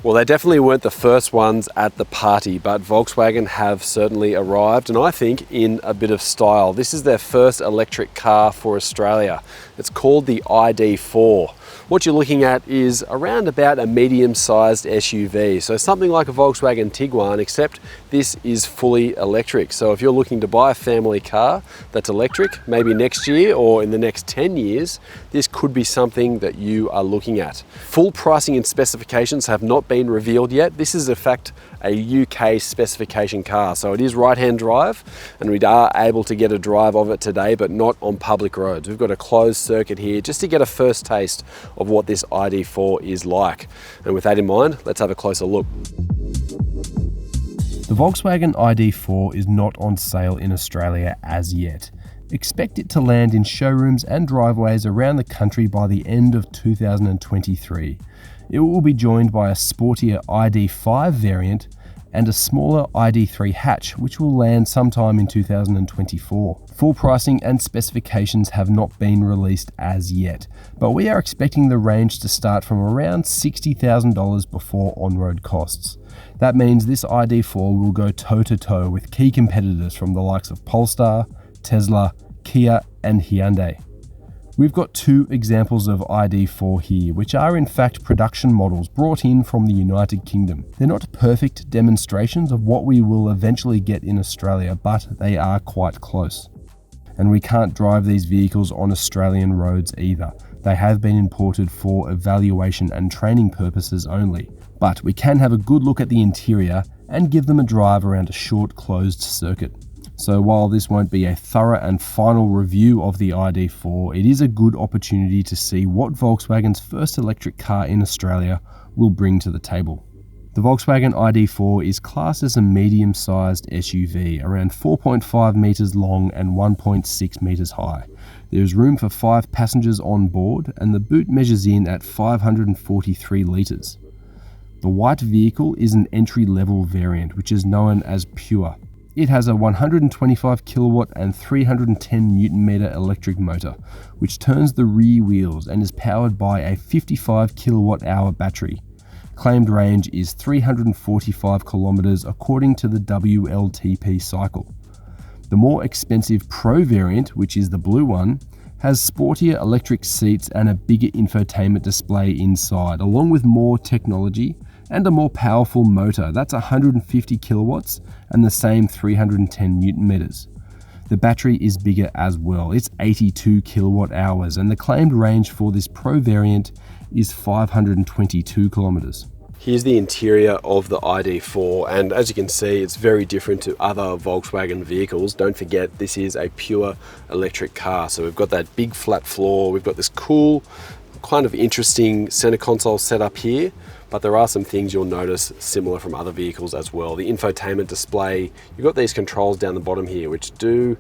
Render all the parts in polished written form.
Well, they definitely weren't the first ones at the party, but Volkswagen have certainly arrived, and I think in a bit of style. This is their first electric car for Australia. It's called the ID.4. What you're looking at is around about a medium-sized SUV. So something like a Volkswagen Tiguan, except this is fully electric. So if you're looking to buy a family car that's electric, maybe next year or in the next 10 years, this could be something that you are looking at. Full pricing and specifications have not been revealed yet. This is in fact a UK specification car. So it is right-hand drive, and we are able to get a drive of it today, but not on public roads. We've got a closed circuit here just to get a first taste of what this ID.4 is like. And with that in mind, let's have a closer look. The Volkswagen ID.4 is not on sale in Australia as yet. Expect it to land in showrooms and driveways around the country by the end of 2023. It will be joined by a sportier ID.5 variant and a smaller ID.3 hatch, which will land sometime in 2024. Full pricing and specifications have not been released as yet, but we are expecting the range to start from around $60,000 before on-road costs. That means this ID.4 will go toe-to-toe with key competitors from the likes of Polestar, Tesla, Kia and Hyundai. We've got two examples of ID.4 here, which are in fact production models brought in from the United Kingdom. They're not perfect demonstrations of what we will eventually get in Australia, but they are quite close. And we can't drive these vehicles on Australian roads either. They have been imported for evaluation and training purposes only. But we can have a good look at the interior and give them a drive around a short closed circuit. So while this won't be a thorough and final review of the ID.4, it is a good opportunity to see what Volkswagen's first electric car in Australia will bring to the table. The Volkswagen ID.4 is classed as a medium-sized SUV, around 4.5 metres long and 1.6 metres high. There is room for 5 passengers on board, and the boot measures in at 543 litres. The white vehicle is an entry-level variant, which is known as Pure. It has a 125 kilowatt and 310 newton meter electric motor, which turns the rear wheels and is powered by a 55 kilowatt hour battery. Claimed range is 345 kilometers according to the WLTP cycle. The more expensive Pro variant, which is the blue one, has sportier electric seats and a bigger infotainment display inside, along with more technology and a more powerful motor. That's 150 kilowatts and the same 310 newton meters. The battery is bigger as well. It's 82 kilowatt hours, and the claimed range for this Pro variant is 522 kilometers. Here's the interior of the ID.4, and as you can see, it's very different to other Volkswagen vehicles. Don't forget, this is a pure electric car. So we've got that big flat floor, we've got this cool, kind of interesting center console setup here, but there are some things you'll notice similar from other vehicles as well. The infotainment display, you've got these controls down the bottom here, which do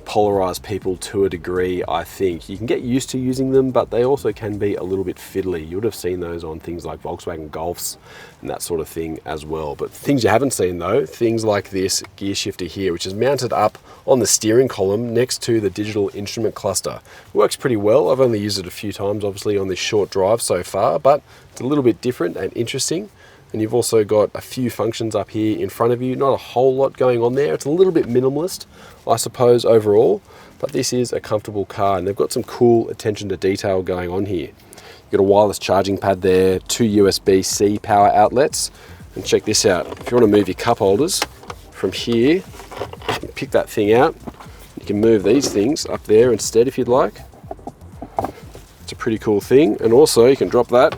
polarize people to a degree. I think you can get used to using them, but they also can be a little bit fiddly. You would have seen those on things like Volkswagen Golfs and that sort of thing as well. But things you haven't seen though, things like this gear shifter here, which is mounted up on the steering column next to the digital instrument cluster. It works pretty well. I've only used it a few times obviously on this short drive so far, but it's a little bit different and interesting. And you've also got a few functions up here in front of you. Not a whole lot going on there. It's a little bit minimalist, I suppose, overall. But this is a comfortable car, and they've got some cool attention to detail going on here. You've got a wireless charging pad there, 2 USB-C power outlets. And check this out. If you want to move your cup holders from here, you can pick that thing out. You can move these things up there instead if you'd like. It's a pretty cool thing. And also you can drop that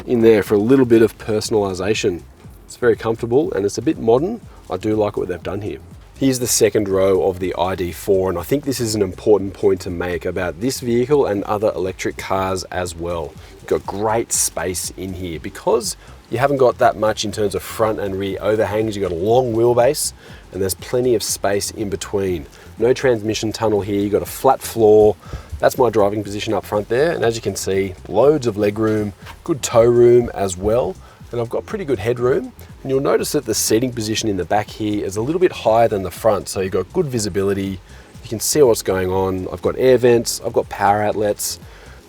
in there for a little bit of personalization. It's very comfortable and it's a bit modern. I do like what they've done here. Here's the second row of the ID.4, and I think this is an important point to make about this vehicle and other electric cars as well. You've got great space in here because you haven't got that much in terms of front and rear overhangs. You've got a long wheelbase and there's plenty of space in between. No transmission tunnel here. You've got a flat floor. That's my driving position up front there, and as you can see, loads of leg room, good tow room as well, and I've got pretty good headroom. And you'll notice that the seating position in the back here is a little bit higher than the front, so you've got good visibility, you can see what's going on. I've got air vents, I've got power outlets.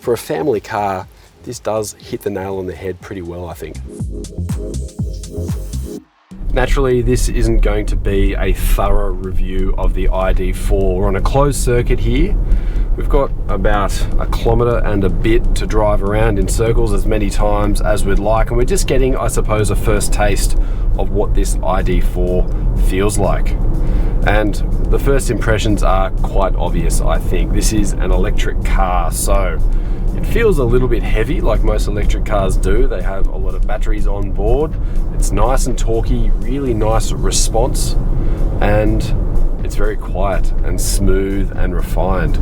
For a family car, this does hit the nail on the head pretty well, I think. Naturally, this isn't going to be a thorough review of the ID.4. We're on a closed circuit here. We've got about 1 kilometre and a bit to drive around in circles as many times as we'd like, and we're just getting, I suppose, a first taste of what this ID.4 feels like. And the first impressions are quite obvious, I think. This is an electric car, so it feels a little bit heavy like most electric cars do. They have a lot of batteries on board. It's nice and torquey, really nice response, and it's very quiet and smooth and refined.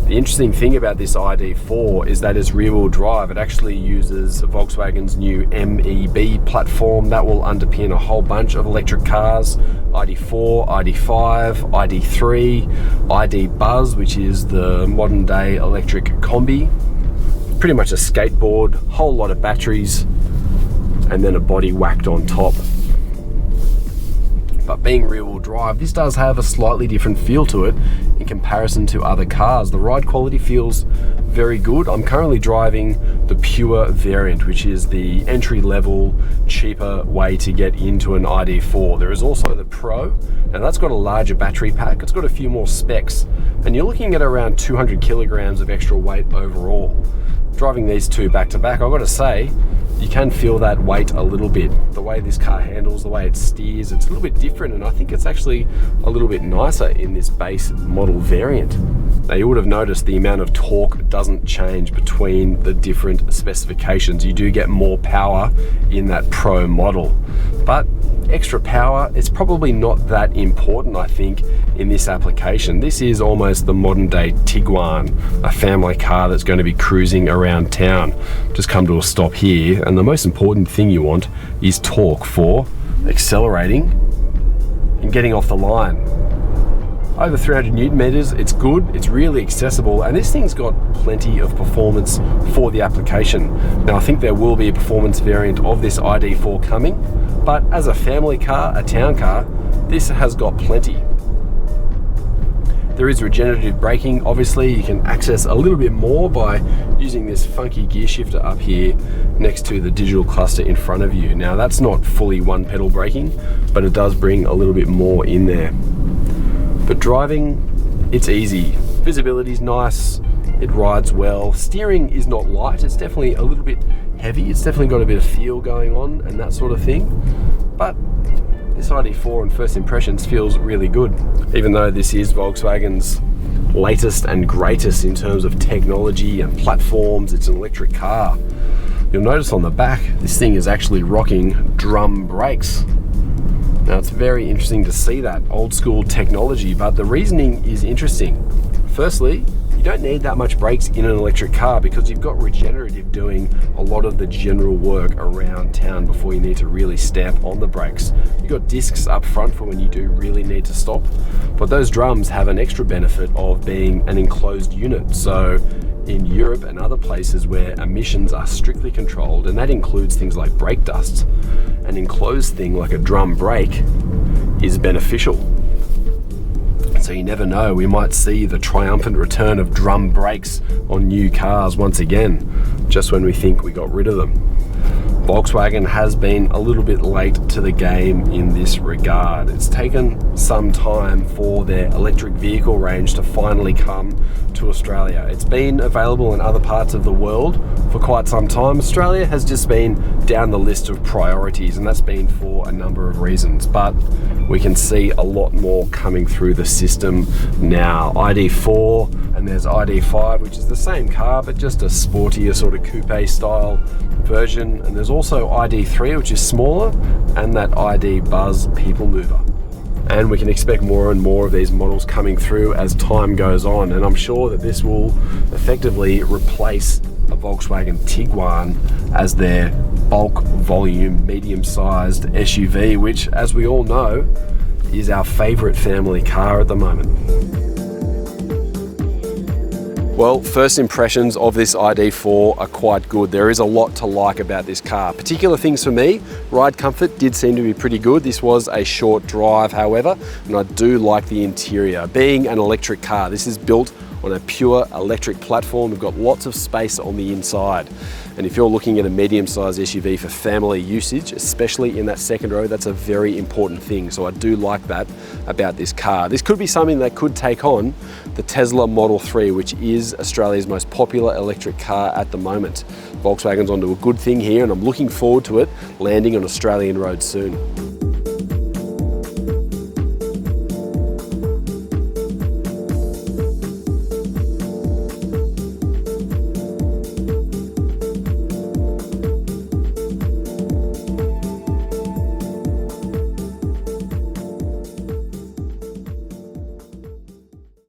The interesting thing about this ID.4 is that it's rear-wheel drive. It actually uses Volkswagen's new MEB platform that will underpin a whole bunch of electric cars. ID.4, ID.5, ID.3, ID Buzz, which is the modern day electric combi. Pretty much a skateboard, whole lot of batteries, and then a body whacked on top. But being rear-wheel drive, this does have a slightly different feel to it in comparison to other cars. The ride quality feels very good. I'm currently driving the Pure variant, which is the entry-level, cheaper way to get into an ID.4. There is also the Pro. Now that's got a larger battery pack. It's got a few more specs, and you're looking at around 200 kilograms of extra weight overall. Driving these two back to back, I've got to say, you can feel that weight a little bit. The way this car handles, the way it steers, it's a little bit different, and I think it's actually a little bit nicer in this base model variant. Now you would have noticed the amount of torque doesn't change between the different specifications. You do get more power in that Pro model, but extra power, it's probably not that important, I think, in this application. This is almost the modern day Tiguan, a family car that's going to be cruising around town. Just come to a stop here, and the most important thing you want is torque for accelerating and getting off the line. Over 300 Newton meters, it's good, it's really accessible, and this thing's got plenty of performance for the application. Now I think there will be a performance variant of this ID.4 coming, but as a family car, a town car, this has got plenty. There is regenerative braking. Obviously, you can access a little bit more by using this funky gear shifter up here next to the digital cluster in front of you. Now that's not fully one pedal braking, but it does bring a little bit more in there. But driving, it's easy. Visibility's nice, it rides well. Steering is not light, it's definitely a little bit heavy. It's definitely got a bit of feel going on and that sort of thing. But this ID.4 on first impressions feels really good. Even though this is Volkswagen's latest and greatest in terms of technology and platforms, it's an electric car. You'll notice on the back, this thing is actually rocking drum brakes. Now it's very interesting to see that old school technology, but the reasoning is interesting. Firstly, you don't need that much brakes in an electric car because you've got regenerative doing a lot of the general work around town before you need to really stamp on the brakes. You've got discs up front for when you do really need to stop, but those drums have an extra benefit of being an enclosed unit. So in Europe and other places where emissions are strictly controlled, and that includes things like brake dust, an enclosed thing like a drum brake is beneficial. So you never know, we might see the triumphant return of drum brakes on new cars once again, just when we think we got rid of them. Volkswagen has been a little bit late to the game in this regard. It's taken some time for their electric vehicle range to finally come to Australia. It's been available in other parts of the world for quite some time. Australia has just been down the list of priorities, and that's been for a number of reasons, but we can see a lot more coming through the system now. ID.4, and there's ID.5, which is the same car but just a sportier sort of coupe style version, and there's also ID.3, which is smaller, and that ID Buzz people mover. And we can expect more and more of these models coming through as time goes on, and I'm sure that this will effectively replace a Volkswagen Tiguan as their bulk volume medium-sized SUV, which, as we all know, is our favorite family car at the moment. Well, first impressions of this ID.4 are quite good. There is a lot to like about this car. Particular things for me, ride comfort did seem to be pretty good. This was a short drive, however, and I do like the interior. Being an electric car, this is built on a pure electric platform. We've got lots of space on the inside. And if you're looking at a medium-sized SUV for family usage, especially in that second row, that's a very important thing. So I do like that about this car. This could be something that could take on the Tesla Model 3, which is Australia's most popular electric car at the moment. Volkswagen's onto a good thing here, and I'm looking forward to it landing on Australian roads soon.